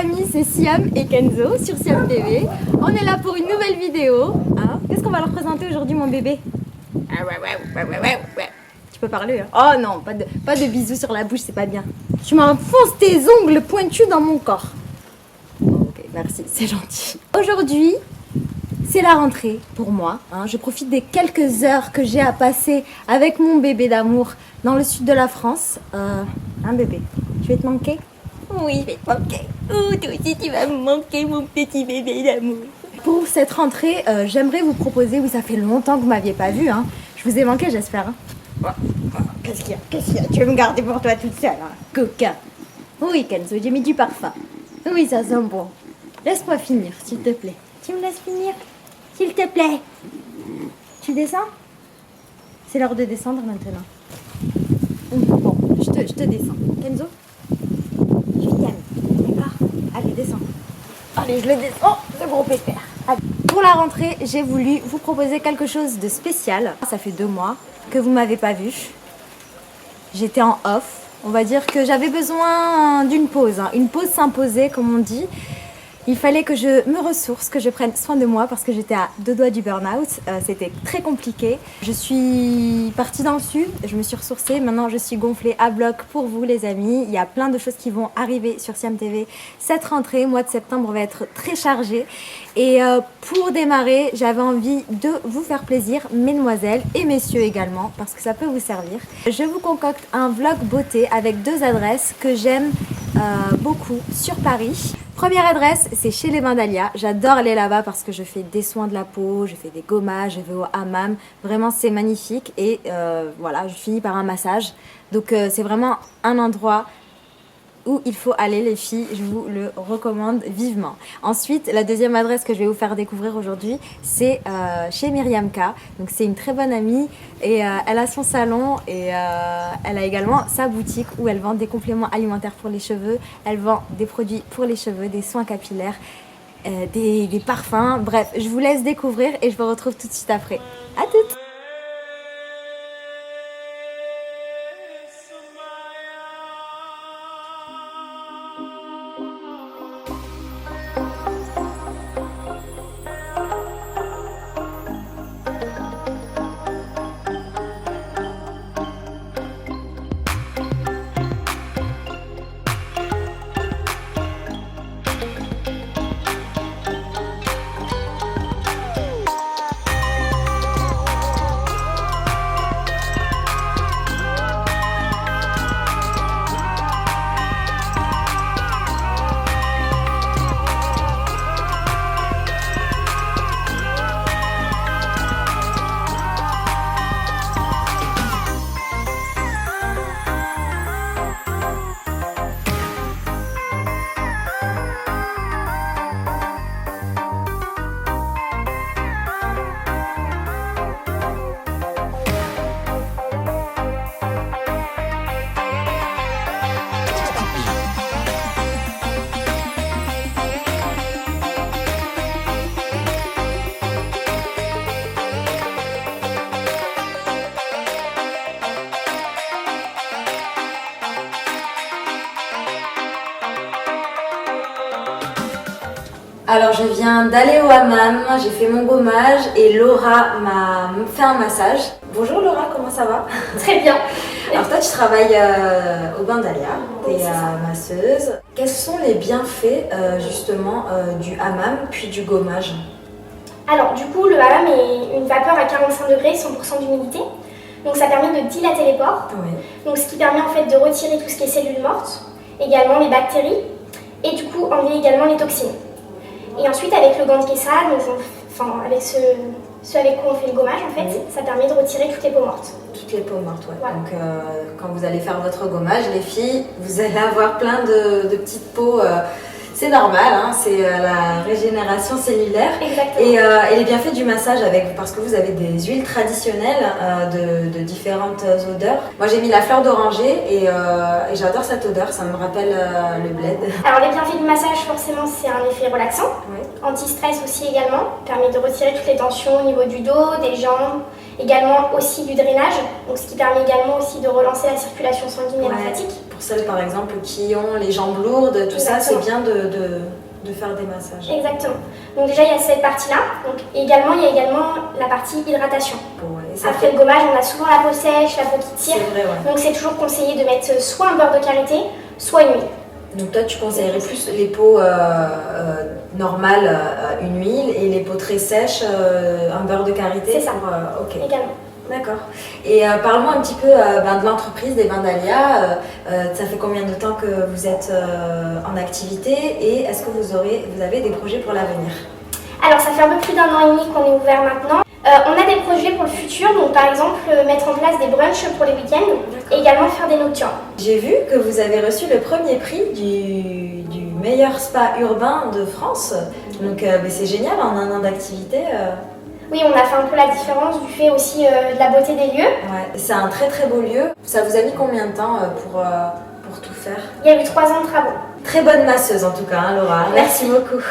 amis, c'est Siam et Kenzo sur Siam TV. On est là pour une nouvelle vidéo. Hein, qu'est-ce qu'on va leur présenter aujourd'hui, mon bébé? Tu peux parler, hein? Oh non, pas de bisous sur la bouche, c'est pas bien. Tu m'enfonces tes ongles pointus dans mon corps. Ok, merci, c'est gentil. Aujourd'hui, c'est la rentrée pour moi. Hein. Je profite des quelques heures que j'ai à passer avec mon bébé d'amour dans le sud de la France. Un bébé, tu vas te manquer? Oui, je vais te manquer. Oh, toi aussi, tu vas me manquer, mon petit bébé d'amour. Pour cette rentrée, j'aimerais vous proposer, oui, ça fait longtemps que vous ne m'aviez pas vu. Hein. Je vous ai manqué, j'espère. Hein. Qu'est-ce qu'il y a? Tu veux me garder pour toi toute seule, hein, coquin? Oui, Kenzo, j'ai mis du parfum. Oui, ça sent bon. Laisse-moi finir, s'il te plaît. Tu me laisses finir? S'il te plaît. Tu descends? C'est l'heure de descendre maintenant. Bon, je te descends. Kenzo? Je t'aime. D'accord? Allez, descends. Allez, je le descends. Ce gros pépère. Allez. Pour la rentrée, j'ai voulu vous proposer quelque chose de spécial. Ça fait 2 mois que vous ne m'avez pas vu. J'étais en off. On va dire que j'avais besoin d'une pause. Hein. Une pause s'imposait, comme on dit. Il fallait que je me ressource, que je prenne soin de moi parce que j'étais à 2 doigts du burn-out. C'était très compliqué. Je suis partie dans le sud, je me suis ressourcée. Maintenant, je suis gonflée à bloc pour vous, les amis. Il y a plein de choses qui vont arriver sur Siam TV. Cette rentrée, mois de septembre, va être très chargée. Et pour démarrer, j'avais envie de vous faire plaisir, mesdemoiselles et messieurs également, parce que ça peut vous servir. Je vous concocte un vlog beauté avec 2 adresses que j'aime beaucoup sur Paris. Première adresse, c'est chez les Bains d'Alia. J'adore aller là-bas parce que je fais des soins de la peau, je fais des gommages, je vais au hammam. Vraiment, c'est magnifique. Et voilà, je finis par un massage. Donc, c'est vraiment un endroit où il faut aller, les filles. Je vous le recommande vivement. Ensuite, la deuxième adresse que je vais vous faire découvrir aujourd'hui, c'est chez Myriam K. Donc, c'est une très bonne amie et elle a son salon et elle a également sa boutique où elle vend des compléments alimentaires pour les cheveux. Elle vend des produits pour les cheveux, des soins capillaires, des parfums. Bref, je vous laisse découvrir et je vous retrouve tout de suite après. À toutes! Alors je viens d'aller au hammam, j'ai fait mon gommage et Laura m'a fait un massage. Bonjour Laura, comment ça va? Très bien. Alors toi tu travailles au Bains d'Alia, tu es masseuse. Quels sont les bienfaits justement du hammam puis du gommage? Alors du coup le hammam est une vapeur à 45 degrés, 100% d'humidité. Donc ça permet de dilater les pores. Oui. Donc ce qui permet en fait de retirer tout ce qui est cellules mortes, également les bactéries et du coup enlever également les toxines. Et ensuite, avec le gant de Kessa, avec ce avec quoi on fait le gommage, en fait, ça permet de retirer toutes les peaux mortes. Toutes les peaux mortes, ouais. Voilà. Donc, quand vous allez faire votre gommage, les filles, vous allez avoir plein de petites peaux. C'est normal, hein, c'est la régénération cellulaire. Exactement. Et les bienfaits du massage parce que vous avez des huiles traditionnelles de différentes odeurs. Moi j'ai mis la fleur d'oranger et j'adore cette odeur, ça me rappelle le bled. Alors les bienfaits du massage, forcément, c'est un effet relaxant, anti-stress aussi également, permet de retirer toutes les tensions au niveau du dos, des jambes Également aussi du drainage, donc ce qui permet également aussi de relancer la circulation sanguine et lymphatique. Pour celles par exemple qui ont les jambes lourdes, tout ça, c'est bien de faire des massages. Exactement. Donc déjà il y a cette partie-là. Il y a également la partie hydratation. Après le gommage, on a souvent la peau sèche, la peau qui tire. C'est vrai, Donc c'est toujours conseillé de mettre soit un beurre de karité, soit une huile. Donc toi tu conseillerais plus les peaux normales, une huile, et les peaux très sèches, un beurre de karité. C'est ça. Ok. Également. D'accord. Et parle-moi un petit peu de l'entreprise des Bains d'Alia. Ça fait combien de temps que vous êtes en activité et est-ce que vous avez des projets pour l'avenir? Alors ça fait un peu plus d'1 an et demi qu'on est ouvert maintenant. On a des projets pour le futur, donc par exemple mettre en place des brunchs pour les week-ends et également faire des nocturnes. J'ai vu que vous avez reçu le premier prix du meilleur spa urbain de France. Donc c'est génial en 1 an d'activité. Oui, on a fait un peu la différence du fait aussi de la beauté des lieux. Ouais, c'est un très très beau lieu. Ça vous a mis combien de temps pour tout faire? Il y a eu 3 ans de travaux. Très bonne masseuse en tout cas, hein, Laura. Merci beaucoup.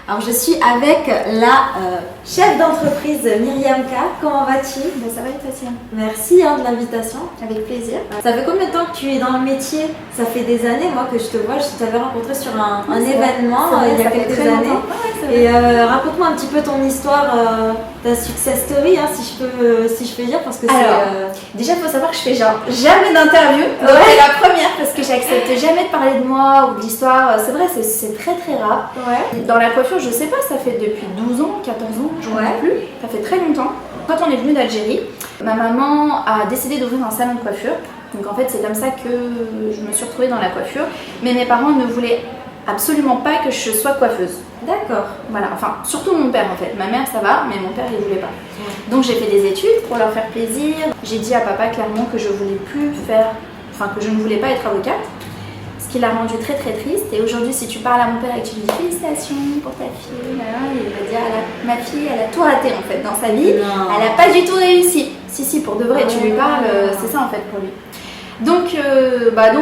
Alors je suis avec la chef d'entreprise Myriam K. Comment vas-tu? Ça va être facile. Merci de l'invitation. Avec plaisir. Ça fait combien de temps que tu es dans le métier? Ça fait des années, moi, que je te vois. Je t'avais rencontré sur un événement il y a quelques années. Et raconte-moi un petit peu ton histoire, ta success story, hein, si je peux dire, parce que déjà, il faut savoir que je fais genre jamais d'interview. C'est la première parce que j'accepte jamais de parler de moi ou de l'histoire. C'est vrai, c'est très très rare. Ouais. Dans la coiffure, je sais pas, ça fait depuis 12 ans, 14 ans, je ne sais plus. Ça fait très longtemps. Quand on est venu d'Algérie, ma maman a décidé d'ouvrir un salon de coiffure. Donc en fait, c'est comme ça que je me suis retrouvée dans la coiffure. Mais mes parents ne voulaient absolument pas que je sois coiffeuse. D'accord. Voilà, enfin, surtout mon père en fait. Ma mère, ça va, mais mon père, il voulait pas. Donc j'ai fait des études pour leur faire plaisir. J'ai dit à papa clairement que je voulais plus faire, enfin que je ne voulais pas être avocate. Ce qui l'a rendu très très triste. Et aujourd'hui, si tu parles à mon père et que tu lui dis félicitations pour ta fille, il va dire ma fille, elle a tout raté en fait dans sa vie. Non. Elle n'a pas du tout réussi. Si, pour de vrai, tu lui parles, c'est ça en fait pour lui. Donc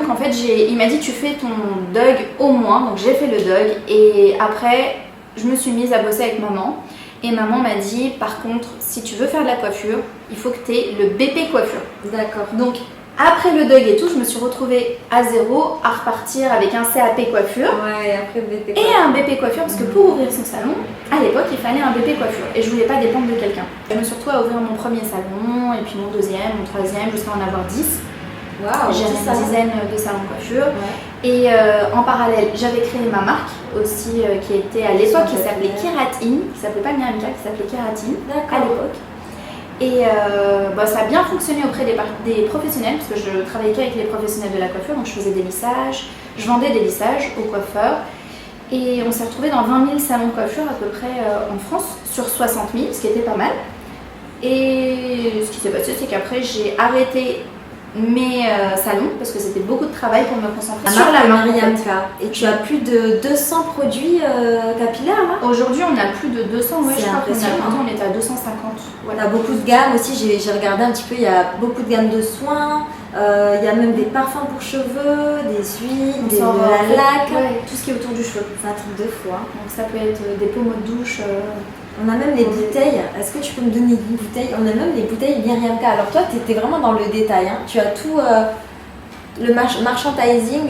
en fait, il m'a dit tu fais ton DUG au moins. Donc j'ai fait le DUG et après, je me suis mise à bosser avec maman. Et maman m'a dit par contre, si tu veux faire de la coiffure, il faut que tu aies le BP coiffure. D'accord. Donc après le DUG et tout, je me suis retrouvée à zéro, à repartir avec un CAP coiffure. Ouais, et après BP coiffure. Et un BP coiffure, parce que pour ouvrir son salon, à l'époque, il fallait un BP coiffure. Et je voulais pas dépendre de quelqu'un. Je me suis retrouvée à ouvrir mon premier salon, et puis mon deuxième, mon troisième, jusqu'à en avoir 10. Wow, j'ai une dizaine de salons de coiffure. Ouais. Et en parallèle, j'avais créé ma marque aussi, qui était à l'époque, qui s'appelait Kératine, qui s'appelait pas Myriam K, qui s'appelait Kératine à l'époque. Et ça a bien fonctionné auprès des professionnels, parce que je travaillais qu'avec les professionnels de la coiffure, donc je faisais des lissages, je vendais des lissages aux coiffeurs. Et on s'est retrouvé dans 20 000 salons de coiffure à peu près en France, sur 60 000, ce qui était pas mal. Et ce qui s'est passé, c'est qu'après j'ai arrêté mes salons parce que c'était beaucoup de travail pour me concentrer sur la marque. Myriam K. Et tu as plus de 200 produits capillaires là. Aujourd'hui, on a plus de 200, ouais, je C'est crois qu'on impressionnant. on était à 250. Voilà. On a beaucoup de gammes aussi, j'ai regardé un petit peu, il y a beaucoup de gammes de soins, il y a même des parfums pour cheveux, des huiles, de la laque. Ouais, tout ce qui est autour du cheveu. C'est un truc de fou. Hein. Donc ça peut être des pommeaux de douche. On a même les bouteilles. Est-ce que tu peux me donner une bouteille? On a même les bouteilles Myriam K. Alors toi, tu étais vraiment dans le détail. Hein. Tu as tout le merchandising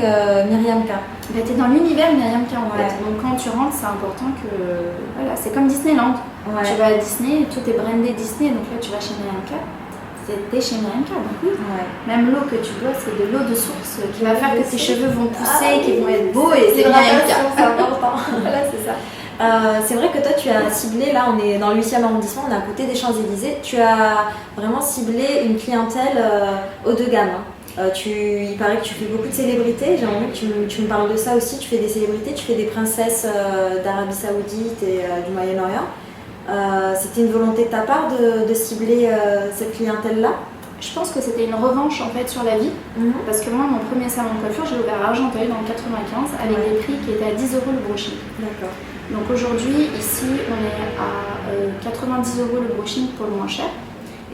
Myriam K. Bah, t'es dans l'univers Myriam K en fait. Donc quand tu rentres, c'est important que... Voilà, c'est comme Disneyland. Ouais. Tu vas à Disney, tout est brandé Disney. Donc là, tu vas chez Myriam K. C'était chez Myriam K. Donc oui. Ouais. Même l'eau que tu bois, c'est de l'eau de source qui va faire que tes cheveux vont pousser, qui vont être beaux et c'est Myriam K. C'est important. Voilà, c'est ça. C'est vrai que toi tu as ciblé, là on est dans le 8e arrondissement, on est à côté des Champs-Élysées, tu as vraiment ciblé une clientèle haut de gamme. Hein. Il paraît que tu fais beaucoup de célébrités, j'ai envie que tu me parles de ça aussi, tu fais des célébrités, tu fais des princesses d'Arabie Saoudite et du Moyen-Orient. C'était une volonté de ta part de cibler cette clientèle-là? Je pense que c'était une revanche en fait sur la vie, parce que moi mon premier salon de coiffure, j'ai ouvert à Argenteuil dans le 95 avec des prix qui étaient à 10 € le brushing. D'accord. Donc aujourd'hui, ici, on est à 90 € le brushing pour le moins cher.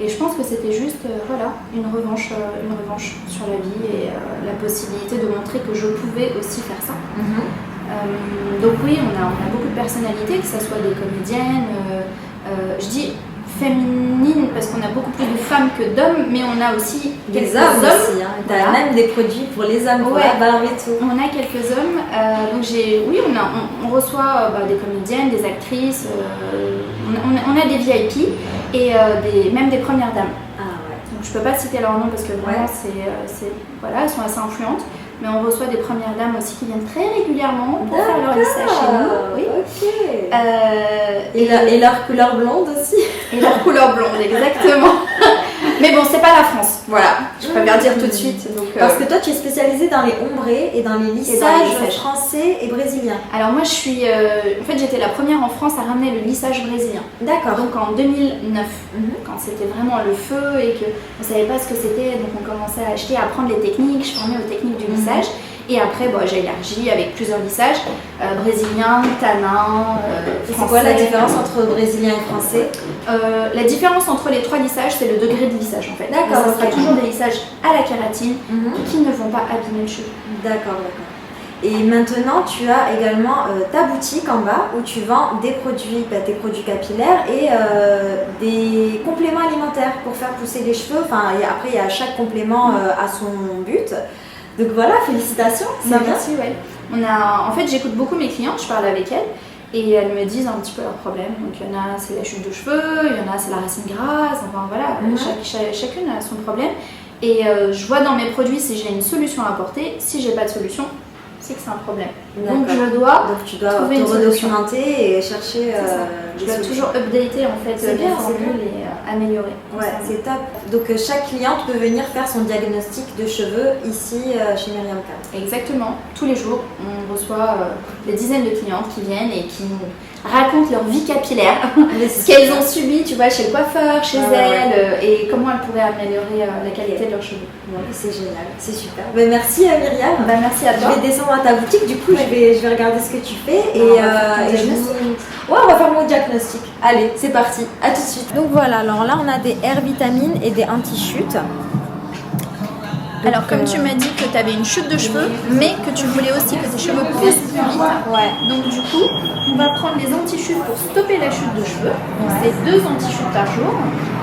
Et je pense que c'était juste une revanche sur la vie et la possibilité de montrer que je pouvais aussi faire ça. Donc oui, on a beaucoup de personnalités, que ce soit des comédiennes, je dis féminines parce qu'on a beaucoup plus de femmes que d'hommes, mais on a aussi des hommes aussi. Hein. Tu as même des produits pour les hommes, pour la barbe et tout. On a quelques hommes. Donc on reçoit des comédiennes, des actrices, on a des VIP et même des premières dames. Ah ouais. Donc je peux pas citer leur nom parce que vraiment elles sont assez influentes. Mais on reçoit des premières dames aussi qui viennent très régulièrement pour faire leur lissage chez nous. Oui. Ok. Et leur couleur blonde aussi. Et leur couleur blonde, exactement. Mais bon, c'est pas la France, voilà. Je préfère dire tout de suite. Donc, parce que toi, tu es spécialisée dans les ombrés et dans les lissages français et brésiliens. Alors moi, en fait, j'étais la première en France à ramener le lissage brésilien. D'accord. Donc en 2009, quand c'était vraiment le feu et qu'on ne savait pas ce que c'était, donc on commençait à acheter, à apprendre les techniques. Je formais aux techniques du lissage. Et après, j'ai élargi avec plusieurs lissages, brésilien, tanin, français. C'est quoi la différence entre brésilien et français? La différence entre les trois lissages, c'est le degré de lissage en fait. D'accord. Ça sera toujours des lissages à la kératine qui ne vont pas abîmer le cheveu. D'accord. Et maintenant, tu as également ta boutique en bas où tu vends des produits, tes produits capillaires et des compléments alimentaires pour faire pousser les cheveux. Enfin, après, il y a chaque complément à son but. Donc voilà, félicitations. Merci, ouais. En fait, j'écoute beaucoup mes clientes, je parle avec elles et elles me disent un petit peu leurs problèmes. Donc il y en a, c'est la chute de cheveux, il y en a, c'est la racine grasse, enfin voilà, chacune a son problème. Et je vois dans mes produits si j'ai une solution à apporter. Si j'ai pas de solution, c'est que c'est un problème. Donc tu dois trouver te redocumenter et chercher je dois toujours updater en fait les formules et améliorer. Ouais, c'est top. Donc chaque cliente peut venir faire son diagnostic de cheveux ici chez Myriam K. Exactement. Tous les jours, on reçoit des dizaines de clientes qui viennent et qui nous racontent leur vie capillaire, ce qu'elles ont subi, tu vois, chez le coiffeur, chez elles, et comment elles pourraient améliorer la qualité de leurs cheveux. Ouais, c'est génial, c'est super. Ben, merci Myriam. Merci à toi. Je vais descendre à ta boutique, du coup je vais regarder ce que tu fais et on va faire mon diagnostic. Allez, c'est parti, à tout de suite. Donc voilà, alors là on a des air vitamines et des anti-chutes. Alors, comme tu m'as dit que tu avais une chute de cheveux, mais que tu voulais aussi que tes cheveux poussent plus vite. Donc, du coup, on va prendre les anti-chutes pour stopper la chute de cheveux. C'est 2 anti-chutes par jour.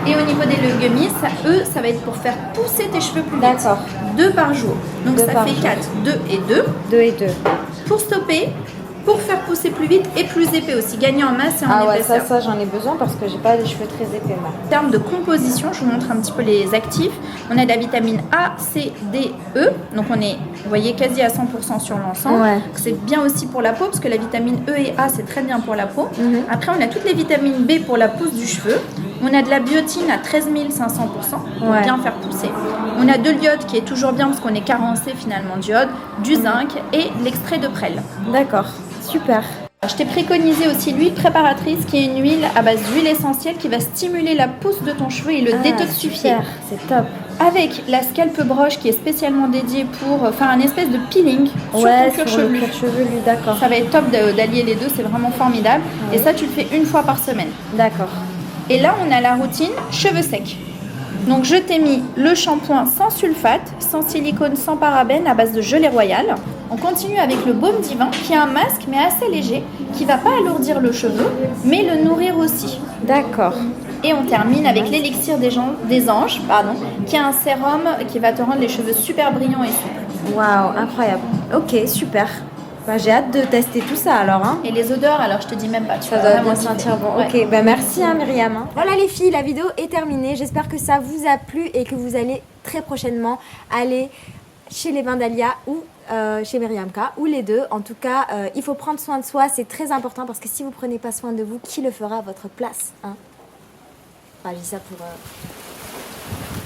Et au niveau des legumes, ça va être pour faire pousser tes cheveux plus vite. D'accord. 2 par jour. Donc, ça fait 4. 2 et 2. 2 et 2. Pour stopper, pour faire pousser plus vite et plus épais aussi, gagner en masse et en épaisseur. Ça j'en ai besoin parce que j'ai pas les cheveux très épais moi. En termes de composition, je vous montre un petit peu les actifs. On a de la vitamine A, C, D, E. Donc on est, vous voyez, quasi à 100% sur l'ensemble. C'est bien aussi pour la peau parce que la vitamine E et A, c'est très bien pour la peau. Après, on a toutes les vitamines B pour la pousse du cheveu. On a de la biotine à 13 500% pour Ouais. bien faire pousser. On a de l'iode qui est toujours bien parce qu'on est carencé finalement d'iode, du zinc et l'extrait de prêle. D'accord, super. Je t'ai préconisé aussi l'huile préparatrice qui est une huile à base d'huile essentielle qui va stimuler la pousse de ton cheveu et le détoxifier. Super, c'est top. Avec la scalp broche qui est spécialement dédiée pour faire un espèce de peeling sur Ouais, ton cuir sur le chevelu. cuir chevelu, d'accord. Ça va être top d'allier les deux, c'est vraiment formidable. Ouais. Et ça, tu le fais une fois par semaine. D'accord. Et là, on a la routine cheveux secs. Donc, je t'ai mis le shampoing sans sulfate, sans silicone, sans parabènes, à base de gelée royale. On continue avec le baume divin, qui est un masque, mais assez léger, qui va pas alourdir le cheveu, mais le nourrir aussi. D'accord. Et on termine avec l'élixir des anges, qui est un sérum qui va te rendre les cheveux super brillants et souples. Waouh, incroyable. Ok, super. Bah, j'ai hâte de tester tout ça alors. Hein. Et les odeurs, alors je te dis même pas, tu Ça vas doit vraiment bien kiffer. sentir bon. Ouais. Ok, bah merci hein, Myriam. Hein. Voilà les filles, la vidéo est terminée. J'espère que ça vous a plu et que vous allez très prochainement aller chez les bains d'Alia ou chez Myriam K, ou les deux. En tout cas, il faut prendre soin de soi, c'est très important parce que si vous prenez pas soin de vous, qui le fera à votre place hein. Enfin, je dis ça pour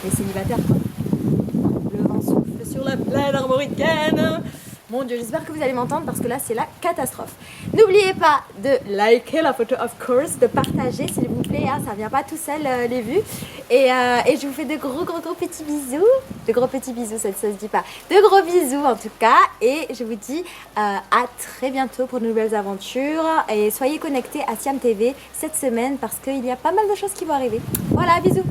les célibataires quoi. Le vent souffle sur la plaine armoricaine. Mon Dieu, j'espère que vous allez m'entendre parce que là, c'est la catastrophe. N'oubliez pas de liker la photo, of course, de partager, s'il vous plaît. Hein, ça vient pas tout seul, les vues. Et je vous fais de gros petits bisous. De gros petits bisous, ça se dit pas. De gros bisous, en tout cas. Et je vous dis à très bientôt pour de nouvelles aventures. Et soyez connectés à Siam TV cette semaine parce qu'il y a pas mal de choses qui vont arriver. Voilà, bisous.